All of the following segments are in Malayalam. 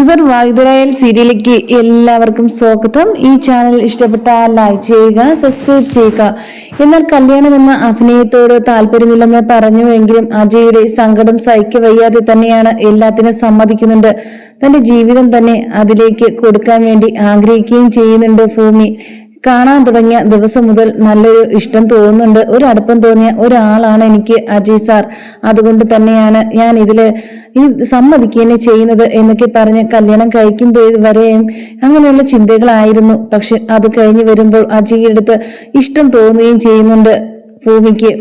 ഇവർ വായുതരായൽ സീരിയലിലേക്ക് എല്ലാവർക്കും സ്വാഗതം. ഈ ചാനൽ ഇഷ്ടപ്പെട്ടാൽ ലൈക്ക് ചെയ്യുക, സബ്സ്ക്രൈബ് ചെയ്യുക. എന്നാൽ കല്യാണം എന്ന അഭിനയത്തോട് താല്പര്യമില്ലെന്ന് പറഞ്ഞുവെങ്കിലും അജയുടെ സങ്കടം സഹിക്കവയ്യാതെ തന്നെയാണ് എല്ലാത്തിനും സമ്മതിക്കുന്നുണ്ട്. തന്റെ ജീവിതം തന്നെ അതിലേക്ക് കൊടുക്കാൻ വേണ്ടി ആഗ്രഹിക്കുകയും ചെയ്യുന്നുണ്ട് ഭൂമി. കാണാൻ തുടങ്ങിയ ദിവസം മുതൽ നല്ലൊരു ഇഷ്ടം തോന്നുന്നുണ്ട്, ഒരു അടുപ്പം തോന്നിയ ഒരാളാണ് എനിക്ക് അജയ് സാർ. അതുകൊണ്ട് തന്നെയാണ് ഞാൻ ഇതില് സമ്മതിക്കുകയും ചെയ്യുന്നത് എന്നൊക്കെ പറഞ്ഞ് കല്യാണം കഴിക്കുമ്പോൾ വരെയും അങ്ങനെയുള്ള ചിന്തകളായിരുന്നു. പക്ഷെ അത് കഴിഞ്ഞു വരുമ്പോൾ അജയുടെ അടുത്ത് ഇഷ്ടം തോന്നുകയും ചെയ്യുന്നുണ്ട് ഭൂമിക്ക്.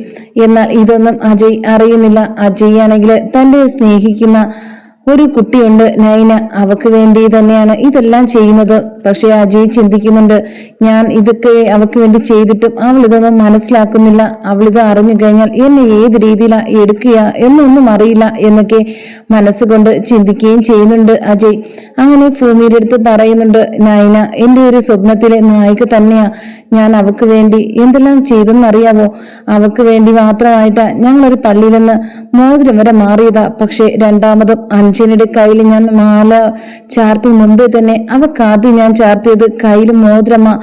എന്നാൽ ഇതൊന്നും അജയ് അറിയുന്നില്ല. അജയ് ആണെങ്കിൽ തന്റെ സ്നേഹിക്കുന്ന ഒരു കുട്ടിയുണ്ട് നൈന, അവക്ക് വേണ്ടി തന്നെയാണ് ഇതെല്ലാം ചെയ്യുന്നത്. പക്ഷെ അജയ് ചിന്തിക്കുന്നുണ്ട്, ഞാൻ ഇതൊക്കെ അവക്ക് വേണ്ടി ചെയ്തിട്ടും അവൾ ഇതൊന്നും മനസ്സിലാക്കുന്നില്ല. അവൾ ഇത് അറിഞ്ഞു കഴിഞ്ഞാൽ എന്നെ ഏത് രീതിയിലാ എടുക്കുക എന്നൊന്നും അറിയില്ല എന്നൊക്കെ മനസ്സുകൊണ്ട് ചിന്തിക്കുകയും ചെയ്യുന്നുണ്ട് അജയ്. അങ്ങനെ ഭൂമിയുടെ അടുത്ത് പറയുന്നുണ്ട്, നൈന എന്റെ ഒരു സ്വപ്നത്തിലെ നായിക തന്നെയാ. ഞാൻ അവക്ക് വേണ്ടി എന്തെല്ലാം ചെയ്തെന്നറിയാവോ? അവക്ക് വേണ്ടി മാത്രമായിട്ടാ ഞങ്ങളൊരു പള്ളിയിൽ നിന്ന് മോതിരം വരെ മാറിയതാ. പക്ഷെ രണ്ടാമതും അഞ്ജനയുടെ കയ്യിൽ ഞാൻ മാല ചാർത്തി മുമ്പേ തന്നെ അവക്കാദ്യം ഞാൻ ചാർത്തിയത് കയ്യിൽ മോതിരമാ.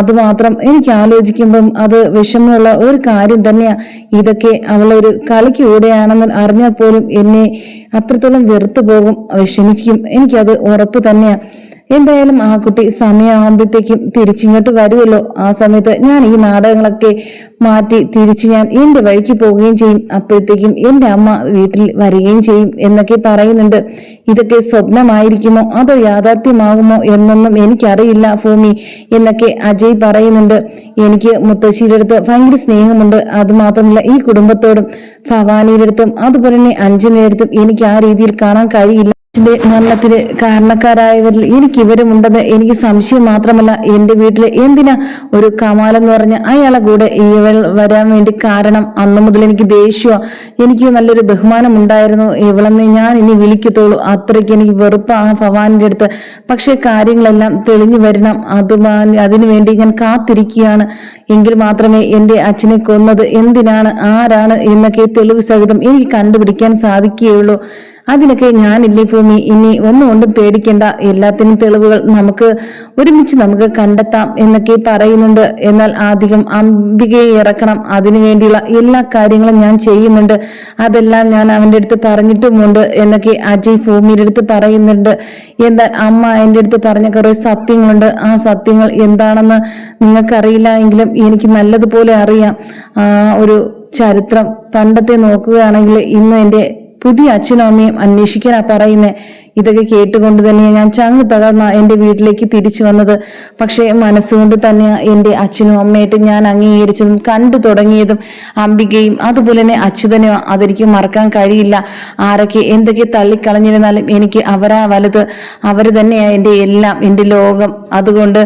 അതുമാത്രം എനിക്ക് ആലോചിക്കുമ്പം അത് വിഷമമുള്ള ഒരു കാര്യം തന്നെയാ. ഇതൊക്കെ അവളൊരു കളിക്ക് കൂടെയാണെന്ന് അറിഞ്ഞാൽ പോലും എന്നെ അത്രത്തോളം വെറുത്തു പോകും, വിഷമിക്കും. എനിക്കത് ഉറപ്പ് തന്നെയാ. എന്തായാലും ആ കുട്ടി സമയമാകുമ്പോഴത്തേക്കും തിരിച്ചിങ്ങോട്ട് വരുമല്ലോ. ആ സമയത്ത് ഞാൻ ഈ നാടകങ്ങളൊക്കെ മാറ്റി തിരിച്ച് ഞാൻ എന്റെ വഴിക്ക് പോവുകയും ചെയ്യും. അപ്പോഴത്തേക്കും എന്റെ അമ്മ വീട്ടിൽ വരികയും ചെയ്യും എന്നൊക്കെ പറയുന്നുണ്ട്. ഇതൊക്കെ സ്വപ്നമായിരിക്കുമോ അതോ യാഥാർത്ഥ്യമാകുമോ എന്നൊന്നും എനിക്കറിയില്ല ഭൂമി എന്നൊക്കെ അജയ് പറയുന്നുണ്ട്. എനിക്ക് മുത്തശ്ശിയുടെ അടുത്ത് ഭയങ്കര സ്നേഹമുണ്ട്. അത് മാത്രമല്ല ഈ കുടുംബത്തോടും ഭവാനിയുടെ അടുത്തും അതുപോലെ തന്നെ അഞ്ജനയുടെ അടുത്തും എനിക്ക് ആ രീതിയിൽ കാണാൻ കഴിയില്ല. ന്റെ മരണത്തിന് കാരണക്കാരായവരിൽ എനിക്ക് ഇവരുമുണ്ടെന്ന് എനിക്ക് സംശയം മാത്രമല്ല. എന്റെ വീട്ടില് എന്തിനാ ഒരു കമാൽ എന്ന് പറഞ്ഞ അയാളെ കൂടെ ഇവൾ വരാൻ വേണ്ടി കാരണം? അന്നു മുതൽ എനിക്ക് ദേഷ്യമോ, എനിക്ക് നല്ലൊരു ബഹുമാനം ഉണ്ടായിരുന്നു. ഇവളെന്ന് ഞാൻ ഇനി വിളിക്കത്തുള്ളൂ. അത്രയ്ക്ക് എനിക്ക് വെറുപ്പ് ആ ഭവാനിന്റെ അടുത്ത്. പക്ഷെ കാര്യങ്ങളെല്ലാം തെളിഞ്ഞു വരണം. അതിനു വേണ്ടി ഞാൻ കാത്തിരിക്കുകയാണ്. എങ്കിൽ മാത്രമേ എന്റെ അച്ഛനെ കൊന്നത് എന്തിനാണ്, ആരാണ് എന്നൊക്കെ തെളിവ് സഹിതം എനിക്ക് കണ്ടുപിടിക്കാൻ സാധിക്കുകയുള്ളൂ. അതിനൊക്കെ ഞാനില്ലേ ഭൂമി, ഇനി ഒന്നുകൊണ്ടും പേടിക്കണ്ട. എല്ലാത്തിനും തെളിവുകൾ നമുക്ക് ഒരുമിച്ച് നമുക്ക് കണ്ടെത്താം എന്നൊക്കെ പറയുന്നുണ്ട്. എന്നാൽ ആദ്യം അംബികയെ ഇറക്കണം. അതിനു വേണ്ടിയുള്ള എല്ലാ കാര്യങ്ങളും ഞാൻ ചെയ്യുന്നുണ്ട്. അതെല്ലാം ഞാൻ അവന്റെ അടുത്ത് പറഞ്ഞിട്ടുമുണ്ട് എന്നൊക്കെ അജയ് ഭൂമിയുടെ അടുത്ത് പറയുന്നുണ്ട്. എന്നാൽ അമ്മ എന്റെ അടുത്ത് പറഞ്ഞ കുറെ സത്യങ്ങളുണ്ട്. ആ സത്യങ്ങൾ എന്താണെന്ന് നിങ്ങൾക്കറിയില്ല എങ്കിലും എനിക്ക് നല്ലതുപോലെ അറിയാം. ഒരു ചരിത്രം പണ്ടത്തെ നോക്കുകയാണെങ്കിൽ ഇന്ന് എന്റെ പുതിയ അച്ഛനും അമ്മയും അന്വേഷിക്കാനാ പറയുന്നേ. ഇതൊക്കെ കേട്ടുകൊണ്ട് തന്നെ ഞാൻ ചങ്ങ് തകർന്ന എന്റെ വീട്ടിലേക്ക് തിരിച്ചു വന്നത്. പക്ഷെ മനസ്സുകൊണ്ട് തന്നെയാ എന്റെ അച്ഛനും അമ്മയായിട്ട് ഞാൻ അംഗീകരിച്ചതും കണ്ടു തുടങ്ങിയതും. അംബികയും അതുപോലെ തന്നെ അച്യുതനെയോ അതെനിക്ക് മറക്കാൻ കഴിയില്ല. ആരൊക്കെ എന്തൊക്കെ തള്ളിക്കളഞ്ഞിരുന്നാലും എനിക്ക് അവരാ വലുത്. അവര് തന്നെയാ എന്റെ എല്ലാം, എന്റെ ലോകം. അതുകൊണ്ട്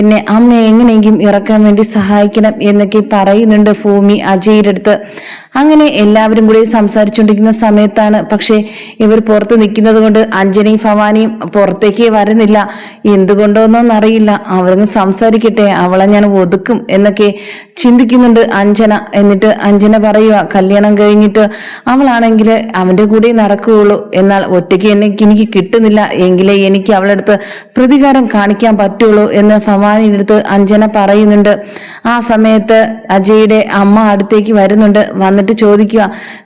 എന്നെ അമ്മ എങ്ങനെയെങ്കിലും ഇറക്കാൻ വേണ്ടി സഹായിക്കണം എന്നൊക്കെ പറയുന്നുണ്ട് ഭൂമി അജയുടെ അടുത്ത്. അങ്ങനെ എല്ലാവരും കൂടി സംസാരിച്ചുകൊണ്ടിരിക്കുന്ന സമയത്താണ് പക്ഷെ ഇവർ പുറത്ത് നിൽക്കുന്നത് കൊണ്ട് അഞ്ജനയും ഭവാനിയും പുറത്തേക്ക് വരുന്നില്ല. എന്തുകൊണ്ടോന്നൊന്നും അറിയില്ല. അവരങ്ങ് സംസാരിക്കട്ടെ, അവളെ ഞാൻ ഒതുക്കും എന്നൊക്കെ ചിന്തിക്കുന്നുണ്ട് അഞ്ജന. എന്നിട്ട് അഞ്ജന പറയുക, കല്യാണം കഴിഞ്ഞിട്ട് അവളാണെങ്കിൽ അവന്റെ കൂടെ നടക്കുകയുള്ളൂ. എന്നാൽ ഒറ്റയ്ക്ക് എനിക്ക് കിട്ടുന്നില്ല. എങ്കിലേ എനിക്ക് അവളുടെ അടുത്ത് പ്രതികാരം കാണിക്കാൻ പറ്റുള്ളൂ എന്ന് ഭവാനിയുടെ അടുത്ത് അഞ്ജന പറയുന്നുണ്ട്. ആ സമയത്ത് അജയുടെ അമ്മ അടുത്തേക്ക് വരുന്നുണ്ട്. വന്നിട്ട് ചോദിക്കുക,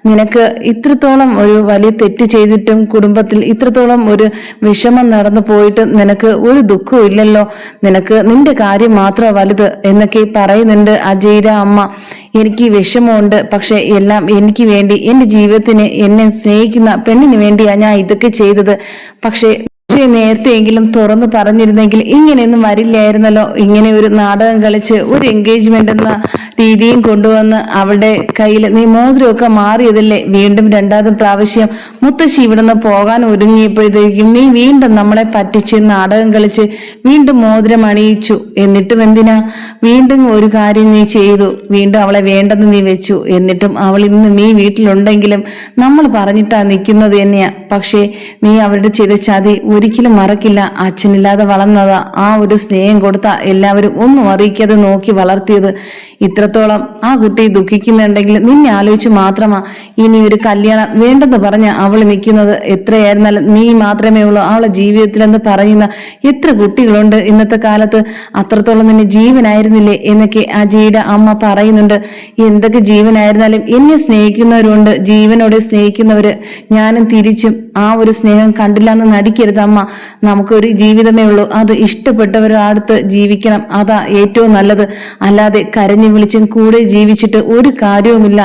നിനക്ക് ഇത്രത്തോളം ഒരു വലിയ തെറ്റ് ചെയ്തിട്ടും കുടുംബത്തിൽ ഇത്രത്തോളം ഒരു വിഷമം നടന്നു പോയിട്ട് നിനക്ക് ഒരു ദുഃഖവും ഇല്ലല്ലോ? നിനക്ക് നിന്റെ കാര്യം മാത്രം വലുത് എന്നൊക്കെ പറയുന്നുണ്ട് അജയുടെ അമ്മ. എനിക്ക് വിഷമമുണ്ട്, പക്ഷെ എല്ലാം എനിക്ക് വേണ്ടി, എന്റെ ജീവിതത്തിന് എന്നെ സ്നേഹിക്കുന്ന പെണ്ണിന് വേണ്ടിയാ ഞാൻ ഇതൊക്കെ ചെയ്തത്. പക്ഷെ നേരത്തെയെങ്കിലും തുറന്നു പറഞ്ഞിരുന്നെങ്കിൽ ഇങ്ങനെയൊന്നും വരില്ലായിരുന്നല്ലോ. ഇങ്ങനെ ഒരു നാടകം കളിച്ച് ഒരു എൻഗേജ്മെന്റ് എന്ന രീതിയും കൊണ്ടുവന്ന് അവളുടെ കയ്യിൽ നീ മോതിരമൊക്കെ മാറിയതല്ലേ? വീണ്ടും രണ്ടാമതും പ്രാവശ്യം മുത്തശ്ശി ഇവിടുന്ന് പോകാൻ ഒരുങ്ങിയപ്പോഴത്തേക്കും നീ വീണ്ടും നമ്മളെ പറ്റിച്ച് നാടകം കളിച്ച് വീണ്ടും മോതിരം അണിയിച്ചു. എന്നിട്ടും എന്തിനാ? വീണ്ടും ഒരു കാര്യം നീ ചെയ്തു. വീണ്ടും അവളെ വേണ്ടെന്ന് നീ വെച്ചു. എന്നിട്ടും അവൾ ഇന്ന് നീ വീട്ടിലുണ്ടെങ്കിലും നമ്മൾ പറഞ്ഞിട്ടാ നിൽക്കുന്നത് തന്നെയാ. പക്ഷേ നീ അവരുടെ ചെയ്ത ചതി ഒരിക്കലും മറക്കില്ല. അച്ഛനില്ലാതെ വളർന്നതാ. ആ ഒരു സ്നേഹം കൊടുത്ത എല്ലാവരും ഒന്നും അറിയിക്കാതെ നോക്കി വളർത്തിയത്. ഇത്രത്തോളം ആ കുട്ടി ദുഃഖിക്കുന്നുണ്ടെങ്കിൽ നിന്നെ ആലോചിച്ച് മാത്രമാ ഇനി ഒരു കല്യാണം വേണ്ടെന്ന് പറഞ്ഞ അവൾ നിൽക്കുന്നത്. എത്രയായിരുന്നാലും നീ മാത്രമേ ഉള്ളൂ അവളെ ജീവിതത്തിലെന്ന് പറയുന്ന എത്ര കുട്ടികളുണ്ട് ഇന്നത്തെ കാലത്ത്. അത്രത്തോളം നിന്നെ ജീവനായിരുന്നില്ലേ എന്നൊക്കെ അജയുടെ അമ്മ പറയുന്നുണ്ട്. എന്തൊക്കെ ജീവനായിരുന്നാലും എന്നെ സ്നേഹിക്കുന്നവരുണ്ട്, ജീവനോടെ സ്നേഹിക്കുന്നവര്. ഞാനും തിരിച്ചും ആ ഒരു സ്നേഹം കണ്ടില്ല എന്ന് നടിക്കരുത് അമ്മ. നമുക്കൊരു ജീവിതമേ ഉള്ളൂ, അത് ഇഷ്ടപ്പെട്ടവരടുത്ത് ജീവിക്കണം. അതാ ഏറ്റവും നല്ലത്. അല്ലാതെ കരഞ്ഞു വിളിച്ചും കൂടെ ജീവിച്ചിട്ട് ഒരു കാര്യവുമില്ല.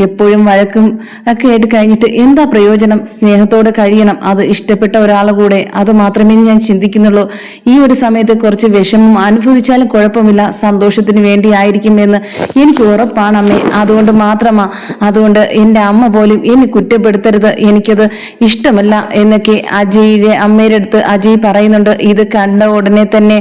എപ്പോഴും വഴക്കും ഒക്കെ ആയിട്ട് കഴിഞ്ഞിട്ട് എന്താ പ്രയോജനം? സ്നേഹത്തോടെ കഴിയണം, അത് ഇഷ്ടപ്പെട്ട ഒരാളെ കൂടെ. അത് മാത്രമേ ഞാൻ ചിന്തിക്കുന്നുള്ളൂ. ഈ ഒരു സമയത്ത് കുറച്ച് വിഷമം അനുഭവിച്ചാലും കുഴപ്പമില്ല, സന്തോഷത്തിന് വേണ്ടി ആയിരിക്കും എന്ന് എനിക്ക് ഉറപ്പാണ് അമ്മേ. അതുകൊണ്ട് മാത്രമാ. അതുകൊണ്ട് എന്റെ അമ്മ പോലും എന്നെ കുറ്റപ്പെടുത്തരുത്, എനിക്കത് ഇഷ്ടമല്ല എന്നൊക്കെ അജയുടെ അമ്മയുടെ അടുത്ത് അജയ് പറയുന്നുണ്ട്. ഇത് കണ്ട ഉടനെ തന്നെ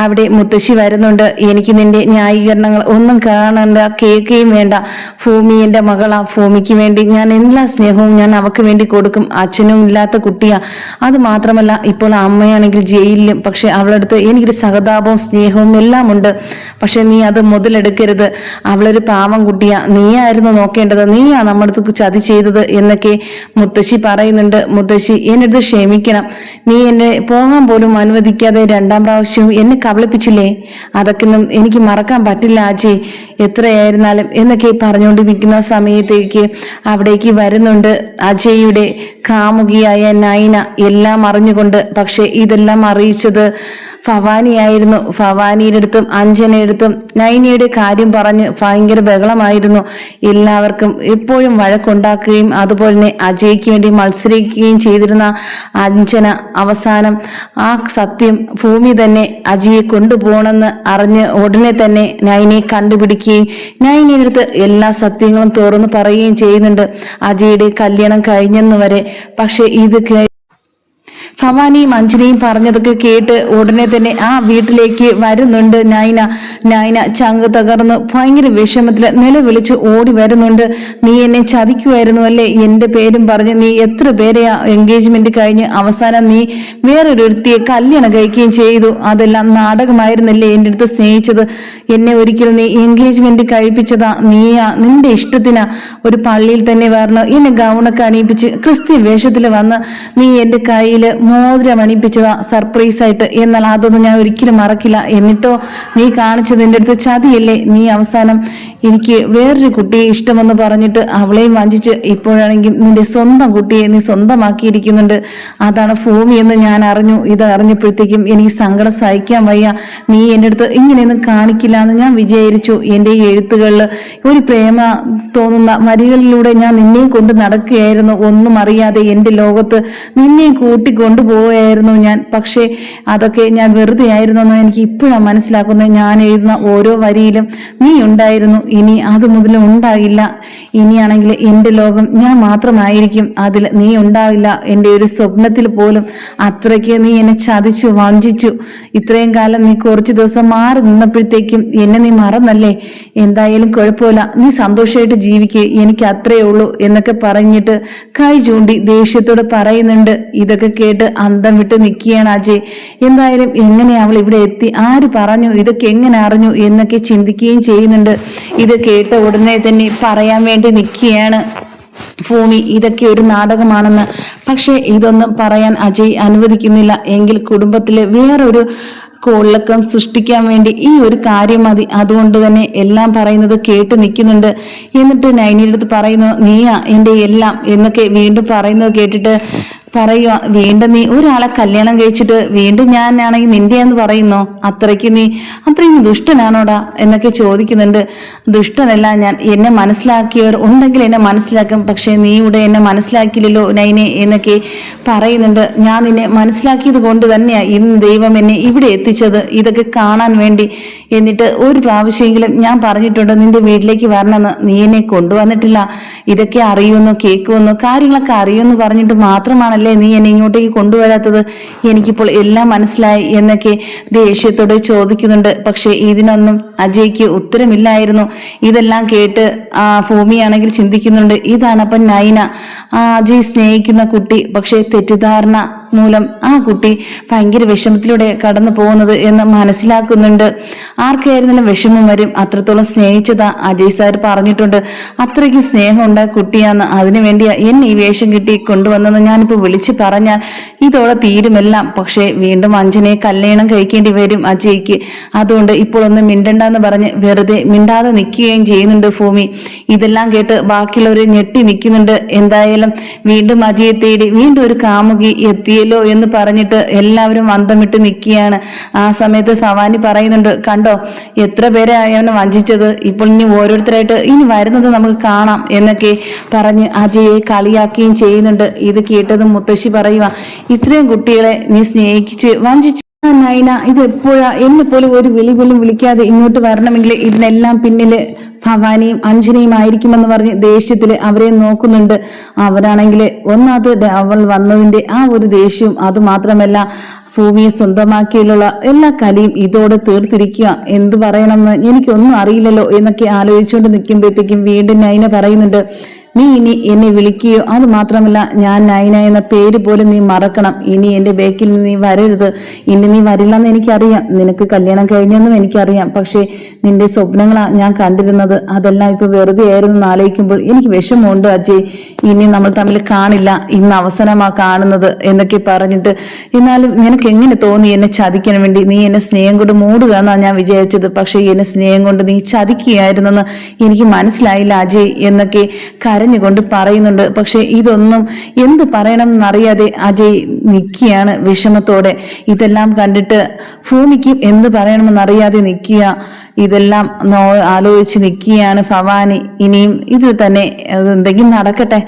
അവിടെ മുത്തശ്ശി വരുന്നുണ്ട്. എനിക്ക് നിന്റെ ന്യായീകരണങ്ങൾ ഒന്നും കാണണ്ട, കേൾക്കുകയും വേണ്ട. ഭൂമി എന്റെ മകളാ. ഭൂമിക്ക് വേണ്ടി ഞാൻ എല്ലാ സ്നേഹവും ഞാൻ അവക്ക് വേണ്ടി കൊടുക്കും. അച്ഛനും ഇല്ലാത്ത കുട്ടിയാ. അത് മാത്രമല്ല ഇപ്പോൾ അമ്മയാണെങ്കിൽ ജയിലിലും. പക്ഷെ അവളടുത്ത് എനിക്കൊരു സഹതാപവും സ്നേഹവും എല്ലാം ഉണ്ട്. പക്ഷെ നീ അത് മുതലെടുക്കരുത്. അവളൊരു പാവം കുട്ടിയാ. നീയായിരുന്നു നോക്കേണ്ടത്. നീയാ നമ്മുടെ അടുത്ത് ചതി ചെയ്തത് എന്നൊക്കെ മുത്തശ്ശി പറയുന്നുണ്ട്. മുത്തശ്ശി എന്നടുത്ത് ക്ഷമിക്കണം. നീ എന്നെ പോകാൻ പോലും അനുവദിക്കാതെ 2ാം പ്രാവശ്യവും എന്നെ കബളിപ്പിച്ചില്ലേ? അതൊക്കെ ഒന്നും എനിക്ക് മറക്കാൻ പറ്റില്ല അജയ്, എത്രയായിരുന്നാലും എന്നൊക്കെ പറഞ്ഞുകൊണ്ട് നിൽക്കുന്ന സമയത്തേക്ക് അവിടേക്ക് വരുന്നുണ്ട് അജയുടെ കാമുകിയായ നൈന. എല്ലാം അറിഞ്ഞുകൊണ്ട്. പക്ഷെ ഇതെല്ലാം അറിയിച്ചത് ഭവാനിയായിരുന്നു. ഭവാനിയുടെ അടുത്തും അഞ്ജനയുടെ അടുത്തും നൈനയുടെ കാര്യം പറഞ്ഞ് ഭയങ്കര ബഹളമായിരുന്നു. എല്ലാവർക്കും എപ്പോഴും വഴക്കുണ്ടാക്കുകയും അതുപോലെ തന്നെ അജയ്ക്ക് വേണ്ടി മത്സരിക്കുകയും ചെയ്തിരുന്ന അഞ്ജന അവസാനം ആ സത്യം ഭൂമി തന്നെ അജയെ കൊണ്ടുപോകണമെന്ന് അറിഞ്ഞ് ഉടനെ തന്നെ നൈനയെ കണ്ടുപിടിക്കുകയും നൈനയുടെ അടുത്ത് എല്ലാ സത്യങ്ങളും തുറന്നു പറയുകയും ചെയ്യുന്നുണ്ട്, അജയുടെ കല്യാണം കഴിഞ്ഞെന്ന് വരെ. പക്ഷെ ഇത് ഭവാനിയും അഞ്ജനയും പറഞ്ഞതൊക്കെ കേട്ട് ഉടനെ തന്നെ ആ വീട്ടിലേക്ക് വരുന്നുണ്ട് നൈന. നൈന ചങ്ക് തകർന്ന് ഭയങ്കര വിഷമത്തില് നിലവിളിച്ച് ഓടി വരുന്നുണ്ട്. നീ എന്നെ ചതിക്കുമായിരുന്നു അല്ലേ? എന്റെ പേരും പറഞ്ഞ് നീ എത്ര പേരെയാ എൻഗേജ്മെന്റ് കഴിഞ്ഞ് അവസാനം നീ വേറൊരുത്തിയെ കല്യാണം കഴിക്കുകയും ചെയ്തു. അതെല്ലാം നാടകമായിരുന്നല്ലേ എന്റെ അടുത്ത് സ്നേഹിച്ചത്? എന്നെ ഒരിക്കലും നീ എൻഗേജ്മെന്റ് കഴിപ്പിച്ചതാ നീയാ, നിന്റെ ഇഷ്ടത്തിനാ. ഒരു പള്ളിയിൽ തന്നെ വരണം എന്നെ ഗൗണൊക്കെ അണിയിപ്പിച്ച് ക്രിസ്ത്യൻ വേഷത്തിൽ വന്ന് നീ എന്റെ കയ്യില് മോതിരം അണിയിപ്പിച്ചതാ സർപ്രൈസ് ആയിട്ട്. എന്നാൽ അതൊന്നും ഞാൻ ഒരിക്കലും മറക്കില്ല. എന്നിട്ടോ നീ കാണിച്ചത് എന്റെ അടുത്ത് ചതിയല്ലേ? നീ അവസാനം എനിക്ക് വേറൊരു കുട്ടിയെ ഇഷ്ടമെന്ന് പറഞ്ഞിട്ട് അവളെയും വഞ്ചിച്ച് ഇപ്പോഴാണെങ്കിൽ നിന്റെ സ്വന്തം കുട്ടിയെ നീ സ്വന്തമാക്കിയിരിക്കുന്നുണ്ട്. അതാണ് ഭൂമി എന്ന് ഞാൻ അറിഞ്ഞു. ഇത് അറിഞ്ഞപ്പോഴത്തേക്കും എനിക്ക് സങ്കടം സഹിക്കാൻ വയ്യ. നീ എന്റെ അടുത്ത് ഇങ്ങനെയൊന്നും കാണിക്കില്ല എന്ന് ഞാൻ വിചാരിച്ചു. എന്റെ ഈ എഴുത്തുകളിൽ ഒരു പ്രേമ തോന്നുന്ന വരികളിലൂടെ ഞാൻ നിന്നെയും കൊണ്ട് നടക്കുകയായിരുന്നു. ഒന്നും അറിയാതെ എന്റെ ലോകത്ത് നിന്നെയും കൊണ്ടുപോവുകയായിരുന്നു ഞാൻ. പക്ഷേ അതൊക്കെ ഞാൻ വെറുതെ ആയിരുന്നെന്ന് എനിക്ക് ഇപ്പോഴാണ് മനസ്സിലാക്കുന്നത്. ഞാൻ എഴുതുന്ന ഓരോ വരിയിലും നീ ഉണ്ടായിരുന്നു. ഇനി അത് മുതൽ ഉണ്ടാകില്ല. ഇനിയാണെങ്കിൽ എന്റെ ലോകം ഞാൻ മാത്രമായിരിക്കും, അതിൽ നീ ഉണ്ടാവില്ല. എന്റെ ഒരു സ്വപ്നത്തിൽ പോലും. അത്രയ്ക്ക് നീ എന്നെ ചതിച്ചു, വഞ്ചിച്ചു. ഇത്രയും കാലം നീ കുറച്ച് ദിവസം മാറി നിന്നപ്പോഴത്തേക്കും എന്നെ നീ മറന്നല്ലേ? എന്തായാലും കുഴപ്പമില്ല, നീ സന്തോഷമായിട്ട് ജീവിക്കുക, എനിക്ക് അത്രേ ഉള്ളൂ എന്നൊക്കെ പറഞ്ഞിട്ട് കൈ ചൂണ്ടി ദേഷ്യത്തോട് പറയുന്നുണ്ട്. ഇതൊക്കെ കേട്ട് അന്തം വിട്ട് നിൽക്കുകയാണ് അജയ്. എന്തായാലും എങ്ങനെ അവൾ ഇവിടെ എത്തി, ആര് പറഞ്ഞു, ഇതൊക്കെ എങ്ങനെ അറിഞ്ഞു എന്നൊക്കെ ചിന്തിക്കുകയും ചെയ്യുന്നുണ്ട്. ഇത് കേട്ട ഉടനെ തന്നെ പറയാൻ വേണ്ടി നിൽക്കുകയാണ് ഭൂമി ഇതൊക്കെ ഒരു നാടകമാണെന്ന്. പക്ഷെ ഇതൊന്നും പറയാൻ അജയ് അനുവദിക്കുന്നില്ല. എങ്കിൽ കുടുംബത്തിലെ വേറൊരു കോളിളക്കം സൃഷ്ടിക്കാൻ വേണ്ടി ഈ ഒരു കാര്യം മതി. അതുകൊണ്ട് തന്നെ എല്ലാം പറയുന്നത് കേട്ട് നിൽക്കുന്നുണ്ട്. എന്നിട്ട് നൈനിയുടെ അടുത്ത് പറയുന്നു, നീയാ എന്റെ എല്ലാം എന്നൊക്കെ വീണ്ടും പറയുന്നത് കേട്ടിട്ട് പറയുക, വീണ്ടും നീ ഒരാളെ കല്യാണം കഴിച്ചിട്ട് വീണ്ടും ഞാനാണെങ്കിൽ നിന്റെയെന്ന് പറയുന്നോ? അത്രയും ദുഷ്ടനാണോടാ എന്നൊക്കെ ചോദിക്കുന്നുണ്ട്. ദുഷ്ടനല്ല ഞാൻ. എന്നെ മനസ്സിലാക്കിയവർ ഉണ്ടെങ്കിൽ എന്നെ മനസ്സിലാക്കും. പക്ഷെ നീ ഇവിടെ എന്നെ മനസ്സിലാക്കിയില്ലല്ലോ നൈനെ എന്നൊക്കെ പറയുന്നുണ്ട്. ഞാൻ നിന്നെ മനസ്സിലാക്കിയത് കൊണ്ട് തന്നെയാ ഇന്ന് ദൈവം എന്നെ ഇവിടെ എത്തിച്ചത്, ഇതൊക്കെ കാണാൻ വേണ്ടി. എന്നിട്ട് ഒരു പ്രാവശ്യമെങ്കിലും ഞാൻ പറഞ്ഞിട്ടുണ്ട് നിന്റെ വീട്ടിലേക്ക് വരണമെന്ന്. നീ എന്നെ കൊണ്ടുവന്നിട്ടില്ല. ഇതൊക്കെ അറിയുമെന്നോ കേൾക്കുമെന്നോ കാര്യങ്ങളൊക്കെ അറിയുമെന്ന് പറഞ്ഞിട്ട് മാത്രമാണല്ലോ നീ എന്നെ ഇങ്ങോട്ടേക്ക് കൊണ്ടുവരാത്തത്. എനിക്കിപ്പോൾ എല്ലാം മനസ്സിലായി എന്നൊക്കെ ദേഷ്യത്തോടെ ചോദിക്കുന്നുണ്ട്. പക്ഷെ ഇതിനൊന്നും അജയ്ക്ക് ഉത്തരമില്ലായിരുന്നു. ഇതെല്ലാം കേട്ട് ഭൂമിയാണെങ്കിൽ ചിന്തിക്കുന്നുണ്ട്, ഇതാണ് അപ്പം നൈന, അജയ് സ്നേഹിക്കുന്ന കുട്ടി. പക്ഷെ തെറ്റിദ്ധാരണ മൂലം ആ കുട്ടി ഭയങ്കര വിഷമത്തിലൂടെ കടന്നു പോകുന്നത് എന്ന് മനസ്സിലാക്കുന്നുണ്ട്. ആർക്കായിരുന്നാലും വിഷമം വരും. അത്രത്തോളം സ്നേഹിച്ചതാ അജയ് സാർ പറഞ്ഞിട്ടുണ്ട്. അത്രയ്ക്ക് സ്നേഹമുണ്ട കുട്ടിയാന്ന്. അതിനുവേണ്ടിയാ എന്നെ ഈ വേഷം കിട്ടി കൊണ്ടുവന്നെന്ന് ഞാനിപ്പോ വിളിച്ചു പറഞ്ഞാൽ ഇതോടെ തീരുമെല്ലാം. പക്ഷെ വീണ്ടും അഞ്ജനയെ കല്യാണം കഴിക്കേണ്ടി വരും അജയ്ക്ക്. അതുകൊണ്ട് ഇപ്പോൾ ഒന്നും മിണ്ടണ്ടെന്ന് പറഞ്ഞ് വെറുതെ മിണ്ടാതെ നിൽക്കുകയും ചെയ്യുന്നുണ്ട് ഭൂമി. ഇതെല്ലാം കേട്ട് ബാക്കിയുള്ളവർ ഞെട്ടി നിൽക്കുന്നുണ്ട്. എന്തായാലും വീണ്ടും അജയെ തേടി വീണ്ടും ഒരു കാമുകി എത്തിയല്ലോ എന്ന് പറഞ്ഞിട്ട് എല്ലാവരും വന്തമിട്ട് നിൽക്കുകയാണ്. ആ സമയത്ത് ഭവാനി പറയുന്നുണ്ട്, കണ്ടോ എത്ര പേരെ അവനെ വഞ്ചിച്ചത്, ഇപ്പോൾ ഇനി ഓരോരുത്തരായിട്ട് ഇനി വരുന്നത് നമുക്ക് കാണാം എന്നൊക്കെ പറഞ്ഞ് അജയെ കളിയാക്കുകയും ചെയ്യുന്നുണ്ട്. ഇത് കേട്ടതും മുത്തശ്ശി പറയുക, ഇത്രയും കുട്ടികളെ നീ സ്നേഹിച്ച് വഞ്ചിച്ചു നൈന, ഇത് എപ്പോഴാ എന്നെ പോലും ഒരു വിളി പോലും വിളിക്കാതെ ഇങ്ങോട്ട് വരണമെങ്കിൽ ഇതിനെല്ലാം പിന്നില് ഭവാനിയും അഞ്ജനയും ആയിരിക്കുമെന്ന് പറഞ്ഞ് ദേഷ്യത്തില് അവരെ നോക്കുന്നുണ്ട്. അവരാണെങ്കിൽ ഒന്നാമത് അവൾ വന്നതിന്റെ ആ ഒരു ദേഷ്യവും, അത് മാത്രമല്ല ഭൂമിയെ സ്വന്തമാക്കിയുള്ള എല്ലാ കലിയും ഇതോടെ തീർത്തിരിക്കുക. എന്തു പറയണമെന്ന് എനിക്കൊന്നും അറിയില്ലല്ലോ എന്നൊക്കെ ആലോചിച്ചുകൊണ്ട് നിൽക്കുമ്പോഴത്തേക്കും വീണ്ടും നൈന പറയുന്നുണ്ട്, നീ ഇനി എന്നെ വിളിക്കുകയോ, അത് മാത്രമല്ല ഞാൻ നൈന എന്ന പേര് പോലും നീ മറക്കണം. ഇനി എന്റെ ബേക്കിൽ നീ വരരുത്. ഇനി നീ വരില്ലെന്ന് എനിക്കറിയാം. നിനക്ക് കല്യാണം കഴിഞ്ഞെന്നും എനിക്കറിയാം. പക്ഷേ നിന്റെ സ്വപ്നങ്ങളാ ഞാൻ കണ്ടിരുന്നത്. അതെല്ലാം ഇപ്പൊ വെറുതെ ആയിരുന്നു ആലോചിക്കുമ്പോൾ എനിക്ക് വിഷമമുണ്ട് അജയ്. ഇനി നമ്മൾ തമ്മിൽ കാണില്ല. ഇന്ന് അവസാനമാ കാണുന്നത് എന്നൊക്കെ പറഞ്ഞിട്ട്, എന്നാലും നിനക്ക് എങ്ങനെ തോന്നി എന്നെ ചതിക്കാൻ വേണ്ടി? നീ എന്നെ സ്നേഹം കൊണ്ട് മൂടുക എന്നാ ഞാൻ വിചാരിച്ചത്. പക്ഷെ എന്നെ സ്നേഹം കൊണ്ട് നീ ചതിക്കുകയായിരുന്നെന്ന് എനിക്ക് മനസ്സിലായില്ല അജയ് എന്നൊക്കെ കരഞ്ഞുകൊണ്ട് പറയുന്നുണ്ട്. പക്ഷെ ഇതൊന്നും എന്ത് പറയണമെന്നറിയാതെ അജയ് നിൽക്കുകയാണ് വിഷമത്തോടെ. ഇതെല്ലാം കണ്ടിട്ട് ഭൂമിക്കും എന്ത് പറയണമെന്നറിയാതെ നിൽക്കുക. ഇതെല്ലാം ആലോചിച്ച് നിൽക്കുകയാണ് ഭവാനി. ഇനിയും ഇത് തന്നെ എന്തെങ്കിലും നടക്കട്ടെ,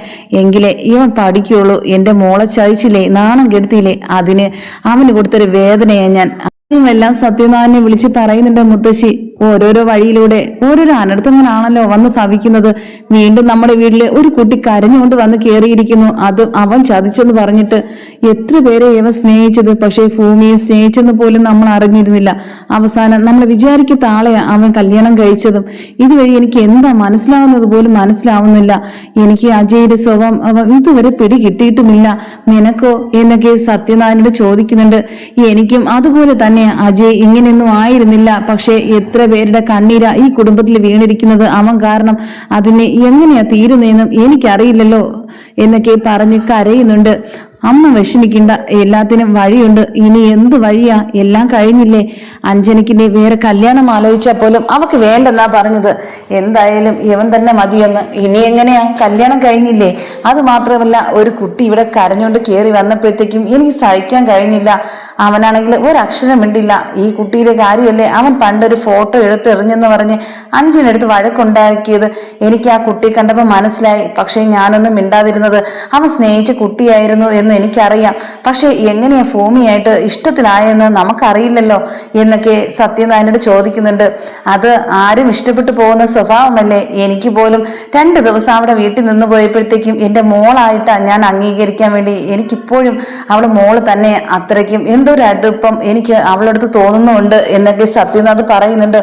എങ്കിലേ ഇവൻ പഠിക്കുള്ളൂ. എന്റെ മോളെ ചതിച്ചില്ലേ, നാണം കെടുത്തിയില്ലേ, അതിന് അവന് കൊടുത്തൊരു വേദനയാ ഞാൻ. എല്ലാം സത്യനാരായണനെ വിളിച്ച് പറയുന്നുണ്ട് മുത്തശ്ശി. ഓരോരോ വഴിയിലൂടെ ഓരോരോ അനർത്ഥങ്ങളാണല്ലോ വന്ന് ഭവിക്കുന്നത്. വീണ്ടും നമ്മുടെ വീട്ടില് ഒരു കുട്ടി കരഞ്ഞുകൊണ്ട് വന്ന് കയറിയിരിക്കുന്നു. അത് അവൻ ചതിച്ചെന്ന് പറഞ്ഞിട്ട് എത്ര പേരെ ഇവ സ്നേഹിച്ചത്. പക്ഷേ ഭൂമിയെ സ്നേഹിച്ചെന്ന് പോലും നമ്മൾ അറിഞ്ഞിരുന്നില്ല. അവസാനം നമ്മൾ വിചാരിക്കാത്ത ആളെയാ അവൻ കല്യാണം കഴിച്ചതും. ഇതുവഴി എനിക്ക് എന്താ മനസ്സിലാവുന്നത് പോലും മനസ്സിലാവുന്നില്ല. എനിക്ക് അജയുടെ സ്വഭാവം ഇതുവരെ പിടി കിട്ടിയിട്ടുമില്ല. നിനക്കോ എന്നൊക്കെ സത്യനാരായണനോട് ചോദിക്കുന്നുണ്ട്. എനിക്കും അതുപോലെ തന്നെ അജയ് ഇങ്ങനെയൊന്നും ആയിരുന്നില്ല. പക്ഷെ എത്ര പേരുടെ കണ്ണീര ഈ കുടുംബത്തിൽ വീണിരിക്കുന്നത് അവൻ കാരണം. അതിനെ എങ്ങനെയാ തീരുന്നതെന്നും എനിക്കറിയില്ലല്ലോ എന്നൊക്കെ പറഞ്ഞ് കരയുന്നുണ്ട്. അമ്മ വിഷമിക്കണ്ട, എല്ലാത്തിനും വഴിയുണ്ട്. ഇനി എന്ത് വഴിയാ, എല്ലാം കഴിഞ്ഞില്ലേ. അഞ്ജനയ്ക്കിന്റെ വേറെ കല്യാണം ആലോചിച്ചാൽ പോലും അവക്ക് വേണ്ടെന്നാ പറഞ്ഞത്. എന്തായാലും ഇവൻ തന്നെ മതിയെന്ന്. ഇനി എങ്ങനെയാ, കല്യാണം കഴിഞ്ഞില്ലേ. അത് മാത്രമല്ല ഒരു കുട്ടി ഇവിടെ കരഞ്ഞുകൊണ്ട് കയറി വന്നപ്പോഴത്തേക്കും എനിക്ക് സഹിക്കാൻ കഴിഞ്ഞില്ല. അവനാണെങ്കിൽ ഒരക്ഷരം മിണ്ടില്ല. ഈ കുട്ടിയുടെ കാര്യമല്ലേ അവൻ പണ്ടൊരു ഫോട്ടോ എടുത്തെറിഞ്ഞെന്ന് പറഞ്ഞ് അഞ്ജനെടുത്ത് വഴക്കുണ്ടാക്കിയത്. എനിക്ക് ആ കുട്ടി കണ്ടപ്പോൾ മനസ്സിലായി. പക്ഷെ ഞാനൊന്നും മിണ്ടാതിരുന്നത് അവൻ സ്നേഹിച്ച കുട്ടിയായിരുന്നു എന്ന് എനിക്കറിയാം. പക്ഷെ എങ്ങനെയാ ഭൂമിയായിട്ട് ഇഷ്ടത്തിലായെന്ന് നമുക്കറിയില്ലല്ലോ എന്നൊക്കെ സത്യനാരായണനോട് ചോദിക്കുന്നുണ്ട്. അത് ആരും ഇഷ്ടപ്പെട്ടു പോകുന്ന സ്വഭാവമല്ലേ. എനിക്ക് പോലും 2 ദിവസം അവിടെ വീട്ടിൽ നിന്ന് പോയപ്പോഴത്തേക്കും എന്റെ മോളായിട്ടാ ഞാൻ അംഗീകരിക്കാൻ വേണ്ടി. എനിക്കിപ്പോഴും അവള് മോള് തന്നെ. അത്രയ്ക്കും എന്തൊരു അടുപ്പം എനിക്ക് അവളടുത്ത് തോന്നുന്നുണ്ട് എന്നൊക്കെ സത്യനാഥ് പറയുന്നുണ്ട്.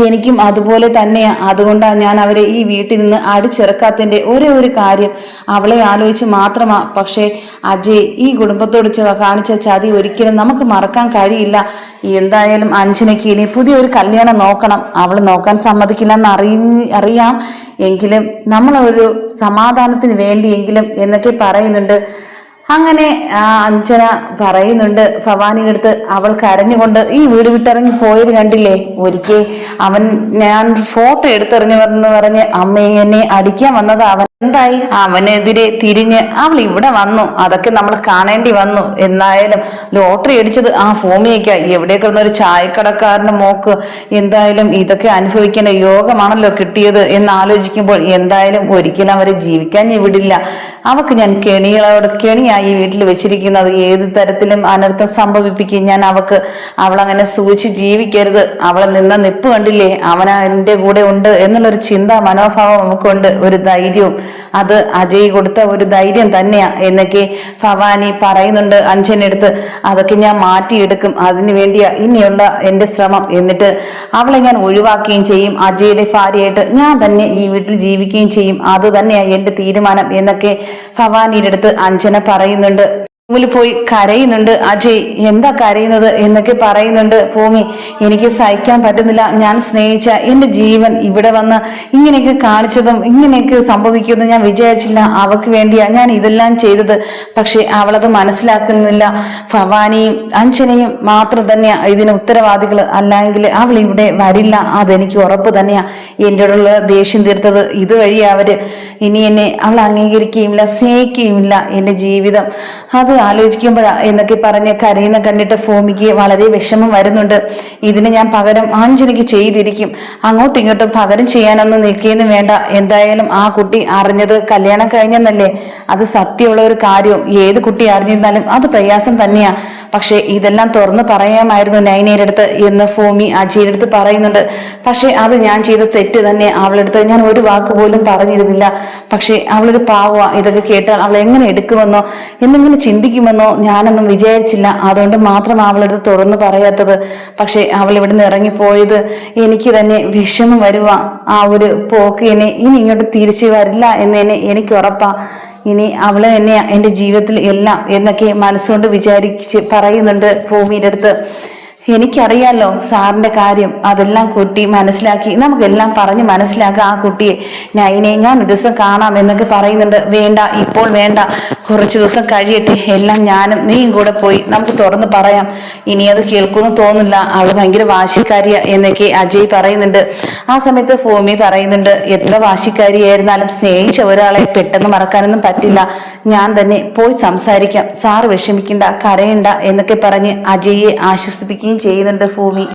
എനിക്കും അതുപോലെ തന്നെയാ. അതുകൊണ്ടാണ് ഞാൻ അവരെ ഈ വീട്ടിൽ നിന്ന് അടിച്ചിറക്കാത്തതിന്റെ ഒരേ ഒരു കാര്യം അവളെ ആലോചിച്ച് മാത്രമാ. പക്ഷേ അജയ് ഈ കുടുംബത്തോട് കാണിച്ച ചതി ഒരിക്കലും നമുക്ക് മറക്കാൻ കഴിയില്ല. എന്തായാലും അഞ്ജനയ്ക്ക് ഇനി പുതിയൊരു കല്യാണം നോക്കണം. അവള് നോക്കാൻ സമ്മതിക്കില്ലെന്ന് അറിയാം. എങ്കിലും നമ്മളൊരു സമാധാനത്തിന് വേണ്ടിയെങ്കിലും എന്നൊക്കെ പറയുന്നുണ്ട്. അങ്ങനെ അഞ്ജന പറയുന്നുണ്ട് ഭവാനിയുടെ അടുത്ത്. അവൾ കരഞ്ഞുകൊണ്ട് ഈ വീട് വിട്ടിറങ്ങി പോയത് കണ്ടില്ലേ. ഒരിക്കൽ അവൻ ഞാൻ ഫോട്ടോ എടുത്തെറിഞ്ഞു പറഞ്ഞ് അമ്മയെ എന്നെ അടിക്കാൻ വന്നത് അവൻ. എന്തായി, അവനെതിരെ തിരിഞ്ഞ് അവൾ ഇവിടെ വന്നു. അതൊക്കെ നമ്മൾ കാണേണ്ടി വന്നു. എന്നായാലും ലോട്ടറി അടിച്ചത് ആ ഭൂമിയൊക്കെ എവിടെ കിടന്നൊരു ചായക്കടക്കാരന്റെ മോക്ക്. എന്തായാലും ഇതൊക്കെ അനുഭവിക്കേണ്ട യോഗമാണല്ലോ കിട്ടിയത് എന്നാലോചിക്കുമ്പോൾ എന്തായാലും ഒരിക്കലും അവരെ ജീവിക്കാൻ വിടില്ല. അവക്ക് ഞാൻ കെണിയായി വീട്ടിൽ വെച്ചിരിക്കുന്നത്. ഏത് തരത്തിലും അനർത്ഥം സംഭവിപ്പിക്കും ഞാൻ അവക്ക്. അവളങ്ങനെ സൂക്ഷിച്ച് ജീവിക്കരുത്. അവളെ നിന്ന നിപ്പ് കണ്ടില്ലേ, അവനാ എന്റെ കൂടെ ഉണ്ട് എന്നുള്ളൊരു ചിന്ത മനോഭാവം നമുക്കുണ്ട്. ഒരു ധൈര്യവും അത് അജയ് കൊടുത്ത ഒരു ധൈര്യം തന്നെയാ എന്നൊക്കെ ഭവാനി പറയുന്നുണ്ട് അഞ്ജനടുത്ത്. അതൊക്കെ ഞാൻ മാറ്റിയെടുക്കും. അതിനു വേണ്ടിയാ ഇനിയുള്ള എന്റെ ശ്രമം. എന്നിട്ട് അവളെ ഞാൻ ഒഴിവാക്കുകയും ചെയ്യും. അജയുടെ ഭാര്യയായിട്ട് ഞാൻ തന്നെ ഈ വീട്ടിൽ ജീവിക്കുകയും ചെയ്യും. അത് തന്നെയാ എന്റെ തീരുമാനം എന്നൊക്കെ ഭവാനിയുടെ അടുത്ത് അഞ്ജന പറയുന്നുണ്ട്. റൂമിൽ പോയി കരയുന്നുണ്ട്. അജയ് എന്താ കരയുന്നത് എന്നൊക്കെ പറയുന്നുണ്ട്. ഭൂമി, എനിക്ക് സഹിക്കാൻ പറ്റുന്നില്ല. ഞാൻ സ്നേഹിച്ച എന്റെ ജീവൻ ഇവിടെ വന്ന് ഇങ്ങനെയൊക്കെ കാണിച്ചതും ഇങ്ങനെയൊക്കെ സംഭവിക്കുമെന്ന് ഞാൻ വിചാരിച്ചില്ല. അവൾക്ക് വേണ്ടിയാ ഞാൻ ഇതെല്ലാം ചെയ്തത്. പക്ഷെ അവളത് മനസ്സിലാക്കുന്നില്ല. ഭവാനിയും അഞ്ജനയും മാത്രം തന്നെയാ ഇതിന് ഉത്തരവാദികൾ. അല്ലെങ്കിൽ അവൾ ഇവിടെ വരില്ല, അതെനിക്ക് ഉറപ്പ് തന്നെയാ. എന്നോടുള്ള ദേഷ്യം തീർത്തത് ഇതുവഴി അവര്. ഇനി എന്നെ അവൾ അംഗീകരിക്കുകയുമില്ല, സ്നേഹിക്കുകയുമില്ല. എന്റെ ജീവിതം അത് ആലോചിക്കുമ്പോഴാ എന്നൊക്കെ പറഞ്ഞ് കരയുന്ന കണ്ടിട്ട് ഭൂമിക്ക് വളരെ വിഷമം വരുന്നുണ്ട്. ഇതിന് ഞാൻ പകരം ആഞ്ജലിക്ക് ചെയ്തിരിക്കും. അങ്ങോട്ടും ഇങ്ങോട്ടും പകരം ചെയ്യാനൊന്നും നിൽക്കുകയൊന്നും വേണ്ട. എന്തായാലും ആ കുട്ടി അറിഞ്ഞത് കല്യാണം കഴിഞ്ഞെന്നല്ലേ, അത് സത്യമുള്ള ഒരു കാര്യവും. ഏത് കുട്ടി അറിഞ്ഞിരുന്നാലും അത് പ്രയാസം തന്നെയാ. പക്ഷെ ഇതെല്ലാം തുറന്ന് പറയാമായിരുന്നു നൈനയുടെ അടുത്ത് എന്ന് ഭൂമി അജയുടെ അടുത്ത് പറയുന്നുണ്ട്. പക്ഷെ അത് ഞാൻ ചെയ്ത തെറ്റ് തന്നെ. അവളെടുത്ത് ഞാൻ ഒരു വാക്ക് പോലും പറഞ്ഞിരുന്നില്ല. പക്ഷെ അവളൊരു പാവ. ഇതൊക്കെ കേട്ടാൽ അവൾ എങ്ങനെ എടുക്കുമെന്നോ എന്നിങ്ങനെ ചിന്തിക്കുമെന്നോ ഞാനൊന്നും വിചാരിച്ചില്ല. അതുകൊണ്ട് മാത്രം അവളെടുത്ത് തുറന്നു പറയാത്തത്. പക്ഷെ അവൾ ഇവിടെ നിന്ന് ഇറങ്ങിപ്പോയത് എനിക്ക് തന്നെ വിഷമം വരുവാ. ആ ഒരു പോക്ക് എന്നെ ഇനി ഇങ്ങോട്ട് തിരിച്ചു വരില്ല എന്ന് എനിക്ക് ഉറപ്പാ. ഇനി അവള് തന്നെയാ എൻ്റെ ജീവിതത്തിൽ എല്ലാം എന്നൊക്കെ മനസ്സുകൊണ്ട് വിചാരിച്ച് പറയുന്നുണ്ട് ഭൂമിയുടെ അടുത്ത്. എനിക്കറിയാലോ സാറിന്റെ കാര്യം. അതെല്ലാം കുട്ടി മനസ്സിലാക്കി നമുക്കെല്ലാം പറഞ്ഞ് മനസ്സിലാക്കാം. ആ കുട്ടിയെ നൈനെ ഞാൻ ഒരു ദിവസം കാണാം എന്നൊക്കെ പറയുന്നുണ്ട്. വേണ്ട, ഇപ്പോൾ വേണ്ട, കുറച്ച് ദിവസം കഴിയട്ടെ. എല്ലാം ഞാനും നീയും കൂടെ പോയി നമുക്ക് തുറന്ന് പറയാം. ഇനി അത് കേൾക്കുമെന്ന് തോന്നില്ല. അവള് ഭയങ്കര വാശിക്കാരിയ എന്നൊക്കെ അജയ് പറയുന്നുണ്ട്. ആ സമയത്ത് ഭൂമി പറയുന്നുണ്ട്, എത്ര വാശിക്കാരിയായിരുന്നാലും സ്നേഹിച്ച ഒരാളെ പെട്ടെന്ന് മറക്കാനൊന്നും പറ്റില്ല. ഞാൻ തന്നെ പോയി സംസാരിക്കാം. സാറ് വിഷമിക്കണ്ട, കരയണ്ട എന്നൊക്കെ പറഞ്ഞ് അജയെ ആശ്വസിപ്പിക്കുകയും ചെയ്യുന്നുണ്ട് ഭൂമി.